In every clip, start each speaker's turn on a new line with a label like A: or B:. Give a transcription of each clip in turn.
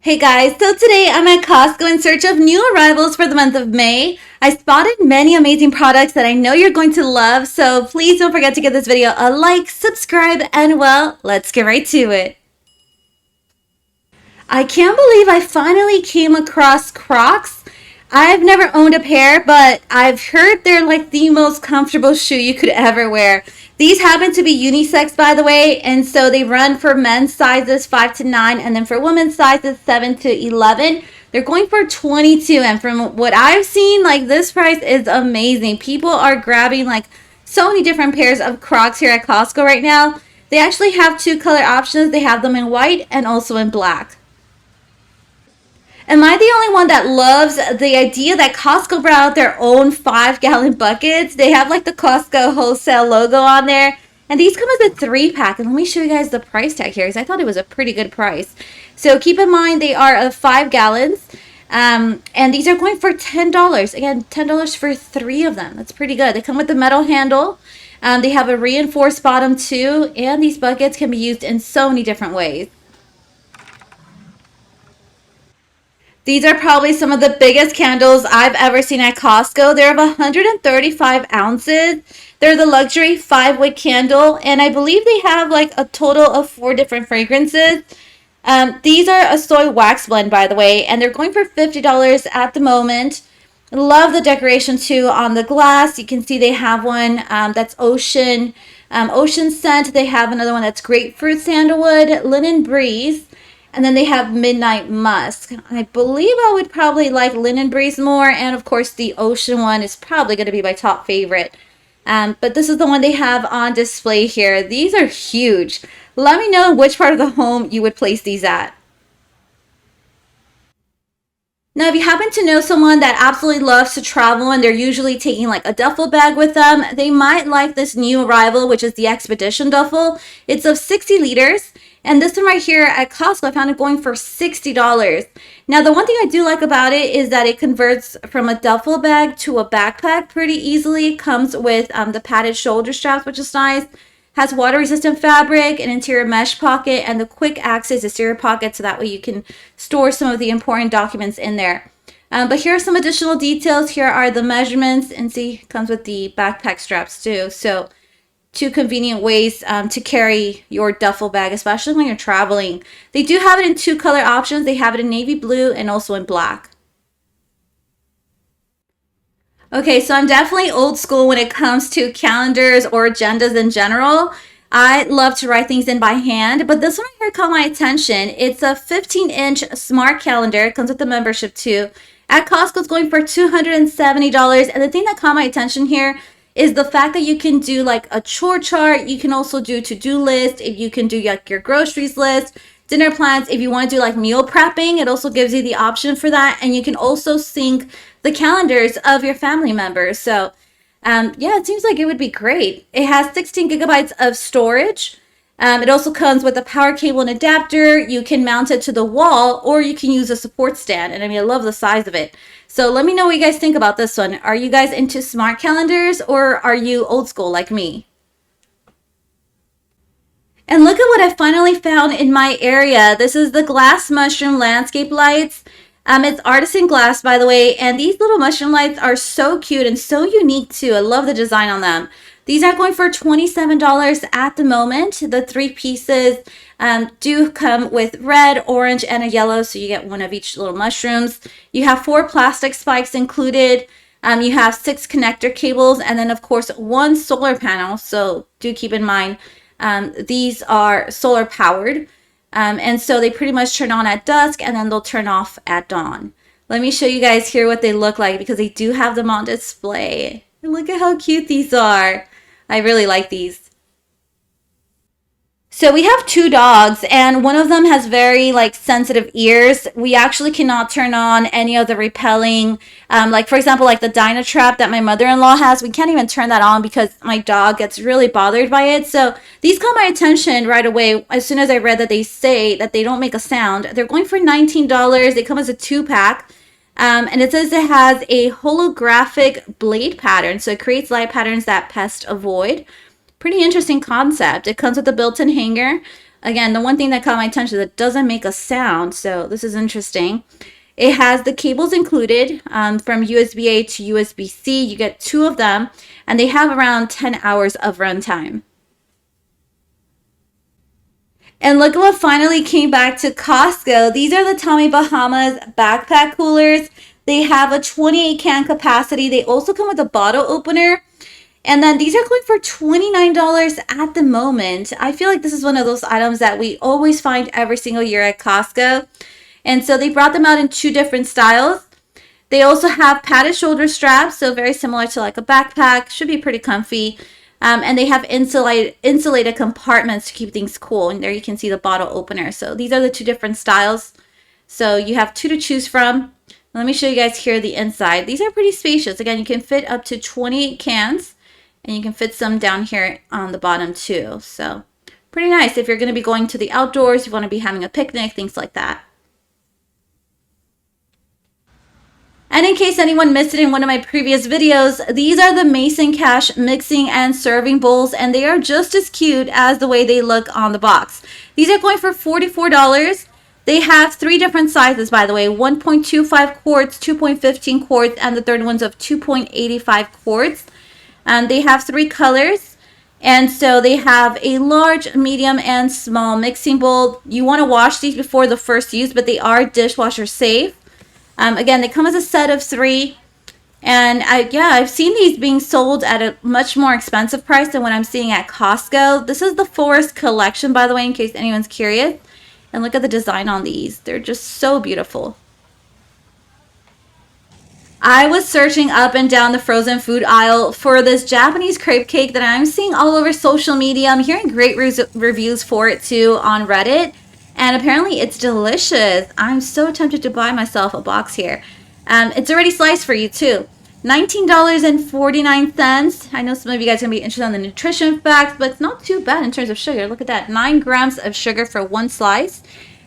A: Hey guys, so today I'm at Costco in search of new arrivals for the month of May. I spotted many amazing products that I know you're going to love, so please don't forget to give this video a like, subscribe, and well, let's get right to it. I can't believe I finally came across Crocs. I've never owned a pair, but I've heard they're like the most comfortable shoe you could ever wear. These happen to be unisex, by the way, and so they run for men's sizes 5 to 9, and then for women's sizes 7 to 11. They're going for 22, and from what I've seen, like this price is amazing. People are grabbing like so many different pairs of Crocs here at Costco right now. They actually have two color options. They have them in white and also in black. Am I the only one that loves the idea that Costco brought out their own 5-gallon buckets? They have like the Costco Wholesale logo on there. And these come as a 3-pack. And let me show you guys the price tag here because I thought it was a pretty good price. So keep in mind they are of 5 gallons. And these are going for $10. Again, $10 for 3 of them. That's pretty good. They come with the metal handle. They have a reinforced bottom too. And these buckets can be used in so many different ways. These are probably some of the biggest candles I've ever seen at Costco. They're of 135 ounces. They're the luxury 5-wick candle, and I believe they have like a total of 4 different fragrances. These are a soy wax blend, by the way, and they're going for $50 at the moment. Love the decoration too on the glass. You can see they have one that's ocean scent. They have another one that's grapefruit sandalwood, linen breeze. And then they have Midnight Musk. I believe I would probably like Linen Breeze more. And of course, the Ocean one is probably going to be my top favorite. But this is the one they have on display here. These are huge. Let me know which part of the home you would place these at. Now, if you happen to know someone that absolutely loves to travel and they're usually taking like a duffel bag with them, they might like this new arrival, which is the Expedition Duffel. It's of 60 liters. And this one right here at Costco, I found it going for $60. Now, the one thing I do like about it is that it converts from a duffel bag to a backpack pretty easily. It comes with the padded shoulder straps, which is nice. Has water-resistant fabric, an interior mesh pocket, and the quick access exterior pocket, so that way you can store some of the important documents in there. But here are some additional details. Here are the measurements, and see, it comes with the backpack straps too. So 2 convenient ways to carry your duffel bag, especially when you're traveling. They do have it in 2 color options. They have it in navy blue and also in black. Okay, so I'm definitely old school when it comes to calendars or agendas in general. I love to write things in by hand, but this one here caught my attention. It's a 15-inch smart calendar. It comes with the membership too. At Costco, it's going for $270. And the thing that caught my attention here is the fact that you can do like a chore chart. You can also do to-do list. If you can do like your groceries list, dinner plans. If you want to do like meal prepping, it also gives you the option for that. And you can also sync the calendars of your family members. So yeah, it seems like it would be great. It has 16 gigabytes of storage. It also comes with a power cable and adapter. You can mount it to the wall, or you can use a support stand. And I mean, I love the size of it. So let me know what you guys think about this one. Are you guys into smart calendars, or are you old school like me? And look at what I finally found in my area. This is the glass mushroom landscape lights. It's artisan glass, by the way, and these little mushroom lights are so cute and so unique too. I love the design on them. These are going for $27 at the moment. The 3 pieces do come with red, orange, and a yellow, so you get one of each little mushrooms. You have 4 plastic spikes included. You have 6 connector cables, and then of course 1 solar panel. So do keep in mind these are solar powered. And so they pretty much turn on at dusk and then they'll turn off at dawn. Let me show you guys here what they look like because they do have them on display. And look at how cute these are. I really like these. So we have 2 dogs and one of them has very like sensitive ears. We actually cannot turn on any of the repelling. Like for example, like the Dynatrap that my mother-in-law has, we can't even turn that on because my dog gets really bothered by it. So these caught my attention right away as soon as I read that they say that they don't make a sound. They're going for $19. They come as a 2-pack. And it says it has a holographic blade pattern. So it creates light patterns that pests avoid. Pretty interesting concept. It comes with a built-in hanger. Again, the one thing that caught my attention is it doesn't make a sound, so this is interesting. It has the cables included from USB-A to USB-C. You get 2 of them, and they have around 10 hours of runtime. And look at what finally came back to Costco. These are the Tommy Bahamas backpack coolers. They have a 28 can capacity. They also come with a bottle opener. And then these are going for $29 at the moment. I feel like this is one of those items that we always find every single year at Costco. And so they brought them out in 2 different styles. They also have padded shoulder straps, so very similar to like a backpack. Should be pretty comfy. And they have insulated compartments to keep things cool. And there you can see the bottle opener. So these are the 2 different styles. So you have 2 to choose from. Let me show you guys here the inside. These are pretty spacious. Again, you can fit up to 28 cans. And you can fit some down here on the bottom too. So pretty nice if you're going to be going to the outdoors, you want to be having a picnic, things like that. And in case anyone missed it in one of my previous videos, these are the Mason Cash mixing and serving bowls, and they are just as cute as the way they look on the box. These are going for $44. They have 3 different sizes, by the way, 1.25 quarts, 2.15 quarts, and the third one's of 2.85 quarts. They have 3 colors. And so they have a large, medium, and small mixing bowl. You want to wash these before the first use, but they are dishwasher safe. Again, they come as a set of 3. And I've seen these being sold at a much more expensive price than what I'm seeing at Costco. This is the Forest Collection, by the way, in case anyone's curious. And look at the design on these. They're just so beautiful. I was searching up and down the frozen food aisle for this Japanese crepe cake that I'm seeing all over social media. I'm hearing great reviews for it too on Reddit. And apparently it's delicious. I'm so tempted to buy myself a box here. It's already sliced for you too. $19.49. I know some of you guys are going to be interested in the nutrition facts, but it's not too bad in terms of sugar. Look at that. 9 grams of sugar for 1 slice.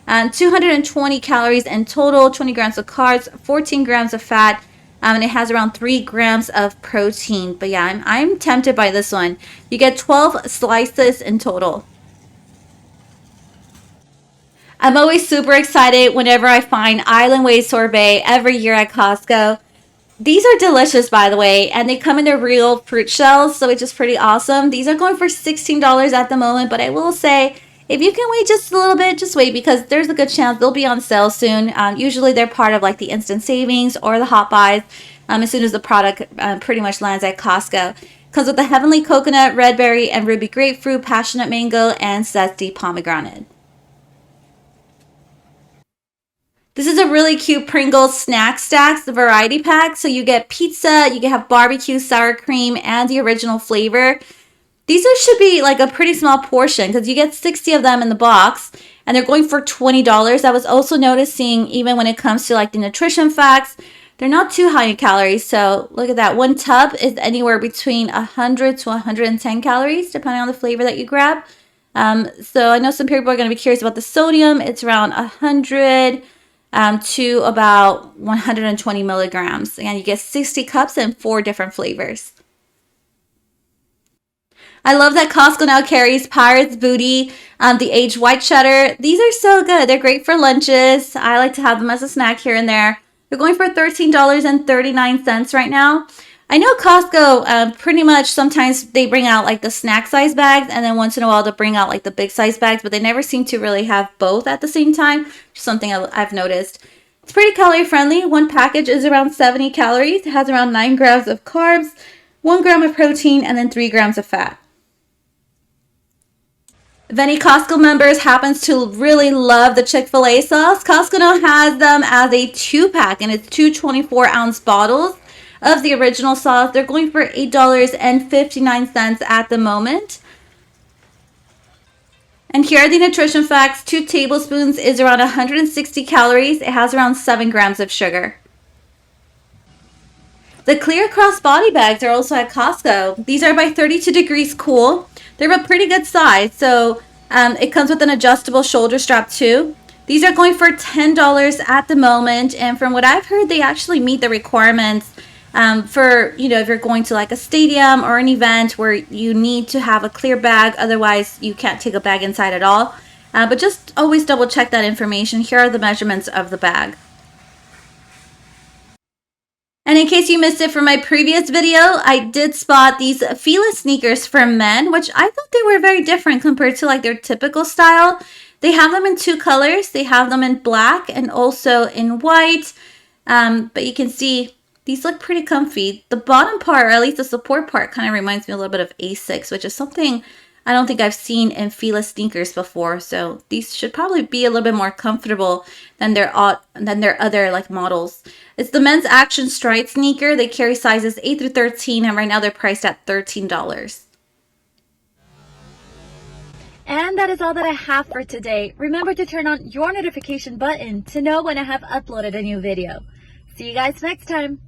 A: 220 calories in total, 20 grams of carbs, 14 grams of fat. And it has around 3 grams of protein. But yeah, I'm tempted by this one. You get 12 slices in total. I'm always super excited whenever I find Island Way sorbet every year at Costco. These are delicious, by the way, and they come in their real fruit shells, so it's just pretty awesome. These are going for $16 at the moment, but I will say, if you can wait just a little bit, just wait, because there's a good chance they'll be on sale soon. Usually they're part of like the instant savings or the hot buys as soon as the product pretty much lands at Costco. Comes with the heavenly coconut, red berry, and ruby grapefruit, passionate mango, and zesty pomegranate. This is a really cute Pringles Snack Stacks variety pack. So you get pizza, you can have barbecue, sour cream, and the original flavor. These should be like a pretty small portion because you get 60 of them in the box and they're going for $20. I was also noticing even when it comes to like the nutrition facts, they're not too high in calories. So look at that. 1 tub is anywhere between 100 to 110 calories depending on the flavor that you grab. So I know some people are going to be curious about the sodium. It's around 100 to about 120 milligrams. Again, you get 60 cups and 4 different flavors. I love that Costco now carries Pirate's Booty, the aged white cheddar. These are so good. They're great for lunches. I like to have them as a snack here and there. They're going for $13.39 right now. I know Costco pretty much sometimes they bring out like the snack size bags and then once in a while they'll bring out like the big size bags, but they never seem to really have both at the same time. Just something I've noticed. It's pretty calorie friendly. 1 package is around 70 calories. It has around 9 grams of carbs, 1 gram of protein, and then 3 grams of fat. If any Costco members happens to really love the Chick-fil-A sauce, Costco now has them as a 2-pack and it's 2 24-ounce bottles of the original sauce. They're going for $8.59 at the moment. And here are the nutrition facts. 2 tablespoons is around 160 calories. It has around 7 grams of sugar. The clear crossbody bags are also at Costco. These are by 32 Degrees Cool. They're a pretty good size. So it comes with an adjustable shoulder strap too. These are going for $10 at the moment. And from what I've heard, they actually meet the requirements for, if you're going to like a stadium or an event where you need to have a clear bag. Otherwise, you can't take a bag inside at all. But just always double check that information. Here are the measurements of the bag. And in case you missed it from my previous video, I did spot these Fila sneakers for men, which I thought they were very different compared to like their typical style. They have them in two colors. They have them in black and also in white. But you can see these look pretty comfy. The bottom part, or at least the support part, kind of reminds me a little bit of Asics, which is something I don't think I've seen in Fila sneakers before. So these should probably be a little bit more comfortable than their other like models. It's the men's Action Stride sneaker. They carry sizes 8 through 13, and right now they're priced at $13. And that is all that I have for today. Remember to turn on your notification button to know when I have uploaded a new video. See you guys next time.